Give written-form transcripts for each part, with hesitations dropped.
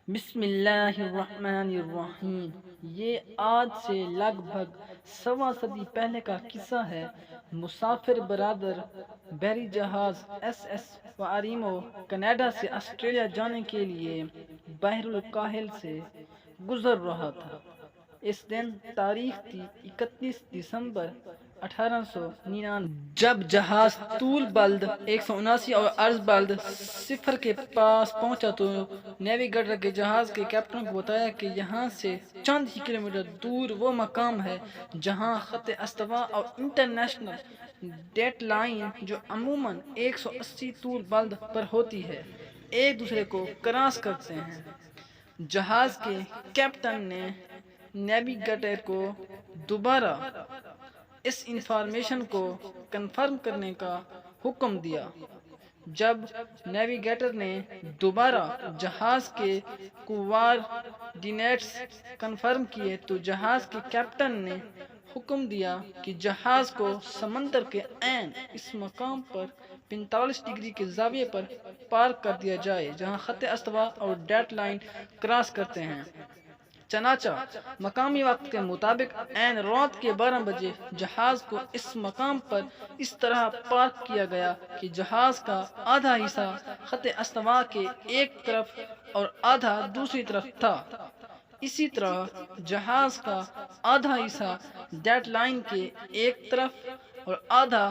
بسم اللہ الرحمن الرحیم۔ یہ آج سے لگ بھگ سوا صدی پہلے کا قصہ ہے۔ مسافر برادر بحری جہاز ایس ایس واریمو کینیڈا سے آسٹریلیا جانے کے لیے بحر الکاہل سے گزر رہا تھا۔ اس دن تاریخ تھی 31 دسمبر 1899۔ جب جہاز طول بلد 179 اور عرض بلد 0 کے پاس پہنچا تو نیویگیٹر کے جہاز کے کیپٹن کو بتایا کہ یہاں سے چند ہی کلومیٹر دور وہ مقام ہے جہاں خط استوا اور انٹرنیشنل ڈیٹ لائن، جو عموماً 180 طول بلد پر ہوتی ہے، ایک دوسرے کو کراس کرتے ہیں۔ جہاز کے کیپٹن نے نیویگیٹر کو دوبارہ اس انفارمیشن کو کنفرم کرنے کا حکم دیا۔ جب نیویگیٹر نے دوبارہ جہاز کے کوآرڈینیٹس کنفرم کیے تو جہاز کے کیپٹن نے حکم دیا کہ جہاز کو سمندر کے عین اس مقام پر 45 ڈگری کے زاویے پر پارک کر دیا جائے جہاں خط استوا اور ڈیٹ لائن کراس کرتے ہیں۔ چنانچہ مقامی وقت کے مطابق عین رات کے 12 بجے جہاز کو اس مقام پر اس طرح پارک کیا گیا کہ جہاز کا آدھا حصہ خط استوا کے ایک طرف اور آدھا دوسری طرف تھا۔ اسی طرح جہاز کا آدھا حصہ ڈیٹ لائن کے ایک طرف اور آدھا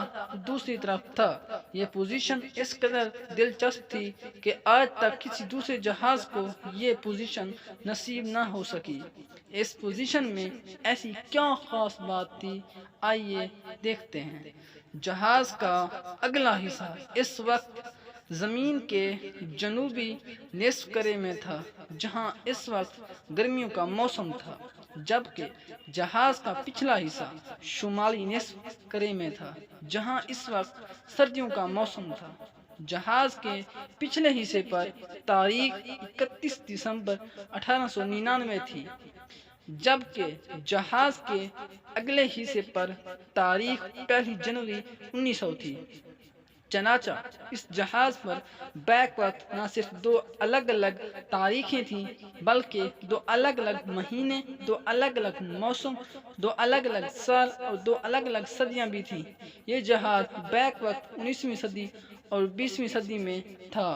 دوسری طرف تھا۔ یہ پوزیشن اس قدر دلچسپ تھی کہ آج تک کسی دوسرے جہاز کو یہ پوزیشن نصیب نہ ہو سکی۔ اس پوزیشن میں ایسی کیا خاص بات تھی، آئیے دیکھتے ہیں۔ جہاز کا اگلا حصہ اس وقت زمین کے جنوبی نصف کرے میں تھا جہاں اس وقت گرمیوں کا موسم تھا، جبکہ جہاز کا پچھلا حصہ شمالی نصف کرے میں تھا جہاں اس وقت سردیوں کا موسم تھا۔ جہاز کے پچھلے حصے پر تاریخ 31 دسمبر 1899 تھی، جبکہ جہاز کے اگلے حصے پر تاریخ 1 جنوری 1900 تھی۔ چنانچہ اس جہاز پر بیک وقت نہ صرف 2 الگ الگ تاریخیں تھیں بلکہ 2 الگ الگ مہینے، 2 الگ الگ موسم، 2 الگ الگ سال اور 2 الگ الگ صدیاں بھی تھیں۔ یہ جہاز بیک وقت 19ویں صدی اور 20ویں صدی میں تھا۔